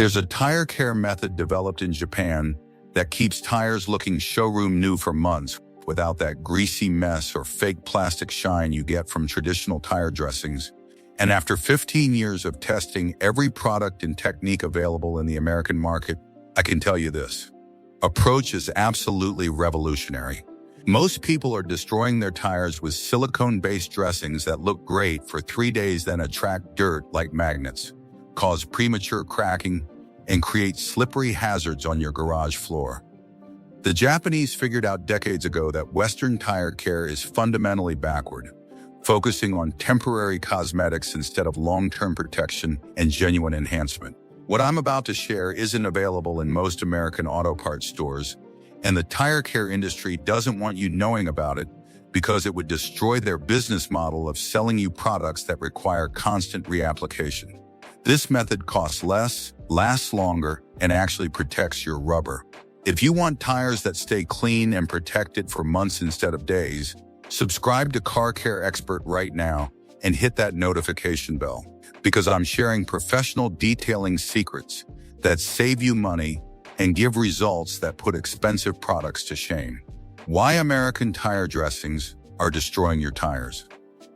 There's a tire care method developed in Japan that keeps tires looking showroom new for months without that greasy mess or fake plastic shine you get from traditional tire dressings. And after 15 years of testing every product and technique available in the American market, I can tell you this: approach is absolutely revolutionary. Most people are destroying their tires with silicone-based dressings that look great for 3 days then attract dirt like magnets, cause premature cracking, and create slippery hazards on your garage floor. The Japanese figured out decades ago that Western tire care is fundamentally backward, focusing on temporary cosmetics instead of long-term protection and genuine enhancement. What I'm about to share isn't available in most American auto parts stores, and the tire care industry doesn't want you knowing about it because it would destroy their business model of selling you products that require constant reapplication. This method costs less, lasts longer, and actually protects your rubber. If you want tires that stay clean and protected for months instead of days, subscribe to Car Care Xpert right now and hit that notification bell, because I'm sharing professional detailing secrets that save you money and give results that put expensive products to shame. Why American tire dressings are destroying your tires.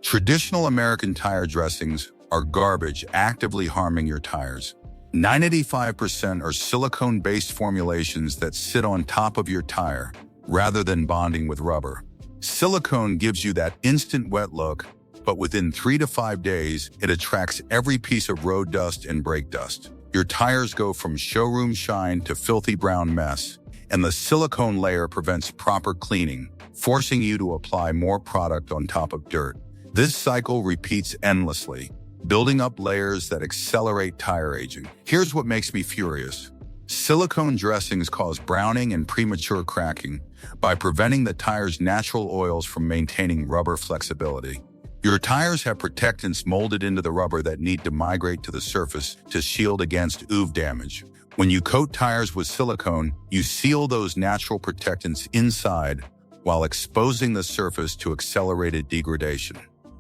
Traditional American tire dressings are garbage, actively harming your tires. 95% are silicone-based formulations that sit on top of your tire rather than bonding with rubber. Silicone gives you that instant wet look, but within 3 to 5 days, it attracts every piece of road dust and brake dust. Your tires go from showroom shine to filthy brown mess, and the silicone layer prevents proper cleaning, forcing you to apply more product on top of dirt. This cycle repeats endlessly, building up layers that accelerate tire aging. Here's what makes me furious. Silicone dressings cause browning and premature cracking by preventing the tire's natural oils from maintaining rubber flexibility. Your tires have protectants molded into the rubber that need to migrate to the surface to shield against UV damage. When you coat tires with silicone, you seal those natural protectants inside while exposing the surface to accelerated degradation.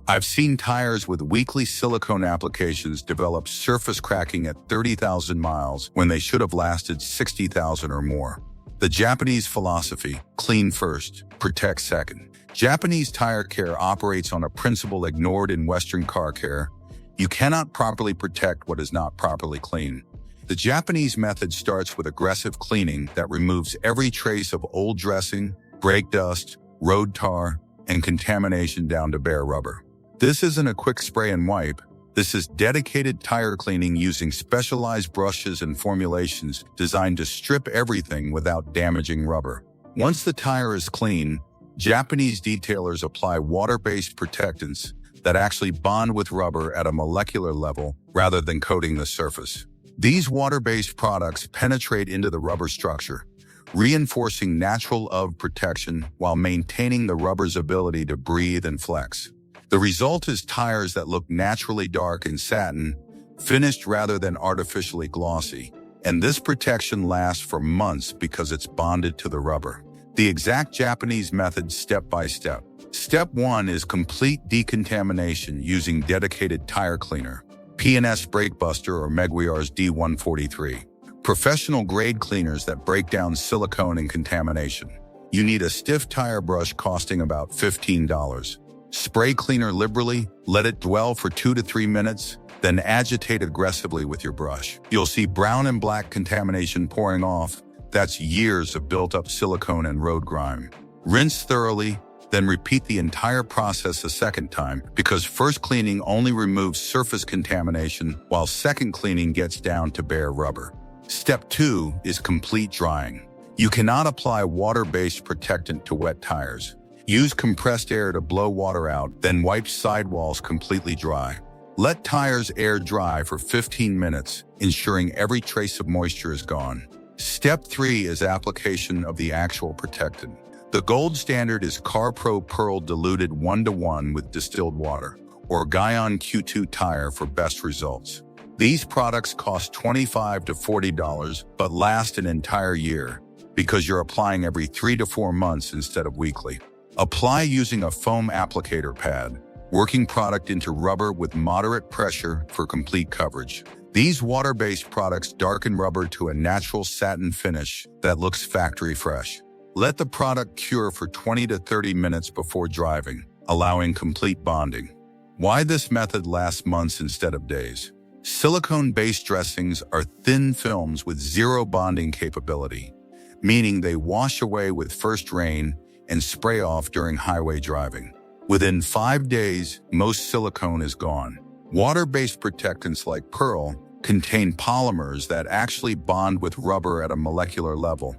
I've seen tires with weekly silicone applications develop surface cracking at 30,000 miles when they should have lasted 60,000 or more. The Japanese philosophy, clean first, protect second. Japanese tire care operates on a principle ignored in Western car care: you cannot properly protect what is not properly clean. The Japanese method starts with aggressive cleaning that removes every trace of old dressing, brake dust, road tar, and contamination down to bare rubber. This isn't a quick spray and wipe. This is dedicated tire cleaning using specialized brushes and formulations designed to strip everything without damaging rubber. Once the tire is clean, Japanese detailers apply water-based protectants that actually bond with rubber at a molecular level rather than coating the surface. These water-based products penetrate into the rubber structure, reinforcing natural UV protection while maintaining the rubber's ability to breathe and flex. The result is tires that look naturally dark and satin, finished rather than artificially glossy. And this protection lasts for months because it's bonded to the rubber. The exact Japanese method step by step. Step 1 is complete decontamination using dedicated tire cleaner, P&S Brake Buster or Meguiar's D143. Professional grade cleaners that break down silicone and contamination. You need a stiff tire brush costing about $15. Spray cleaner liberally, let it dwell for 2 to 3 minutes, then agitate aggressively with your brush. You'll see brown and black contamination pouring off. That's years of built-up silicone and road grime. Rinse thoroughly, then repeat the entire process a second time, because first cleaning only removes surface contamination, while second cleaning gets down to bare rubber. Step 2 is complete drying. You cannot apply water-based protectant to wet tires. Use compressed air to blow water out, then wipe sidewalls completely dry. Let tires air dry for 15 minutes, ensuring every trace of moisture is gone. Step 3 is application of the actual protectant. The gold standard is CarPro Pearl diluted 1:1 with distilled water, or Guyon Q2 tire for best results. These products cost $25 to $40, but last an entire year because you're applying every 3 to 4 months instead of weekly. Apply using a foam applicator pad. working product into rubber with moderate pressure for complete coverage. These water-based products darken rubber to a natural satin finish that looks factory fresh. Let the product cure for 20 to 30 minutes before driving, allowing complete bonding. Why this method lasts months instead of days? Silicone-based dressings are thin films with zero bonding capability, meaning they wash away with first rain and spray off during highway driving. Within 5 days, most silicone is gone. Water-based protectants like Pearl contain polymers that actually bond with rubber at a molecular level,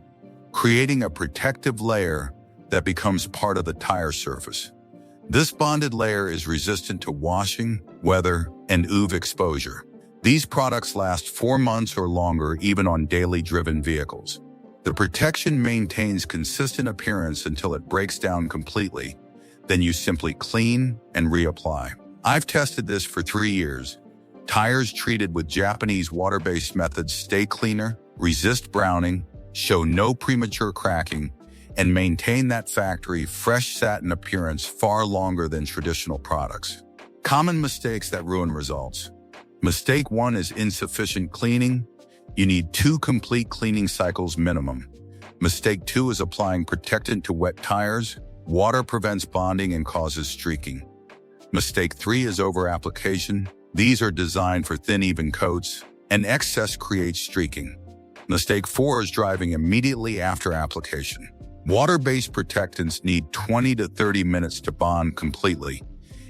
creating a protective layer that becomes part of the tire surface. This bonded layer is resistant to washing, weather, and UV exposure. These products last 4 months or longer even on daily driven vehicles. The protection maintains consistent appearance until it breaks down completely. Then you simply clean and reapply. I've tested this for 3 years. Tires treated with Japanese water-based methods stay cleaner, resist browning, show no premature cracking, and maintain that factory fresh satin appearance far longer than traditional products. Common mistakes that ruin results. Mistake 1 is insufficient cleaning. You need 2 complete cleaning cycles minimum. Mistake 2 is applying protectant to wet tires. Water prevents bonding and causes streaking. Mistake 3 is over-application. These are designed for thin, even coats, and excess creates streaking. Mistake 4 is driving immediately after application. Water-based protectants need 20 to 30 minutes to bond completely,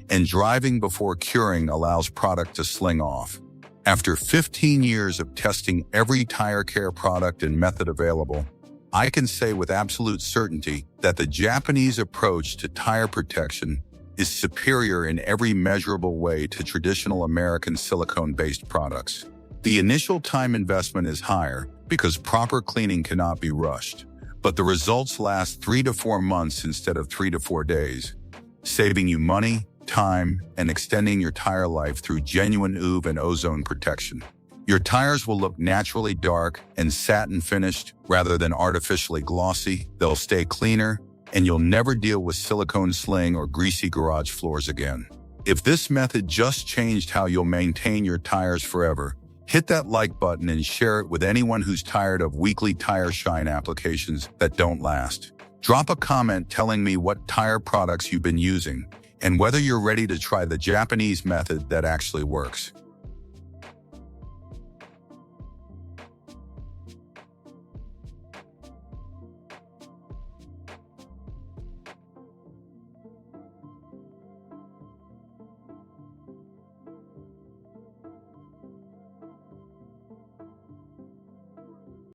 and driving before curing allows product to sling off. After 15 years of testing every tire care product and method available, I can say with absolute certainty that the Japanese approach to tire protection is superior in every measurable way to traditional American silicone-based products. The initial time investment is higher because proper cleaning cannot be rushed, but the results last 3 to 4 months instead of 3 to 4 days, saving you money, time, and extending your tire life through genuine UV and ozone protection. Your tires will look naturally dark and satin finished rather than artificially glossy. They'll stay cleaner, and you'll never deal with silicone sling or greasy garage floors again. If this method just changed how you'll maintain your tires forever, hit that like button and share it with anyone who's tired of weekly tire shine applications that don't last. Drop a comment telling me what tire products you've been using and whether you're ready to try the Japanese method that actually works.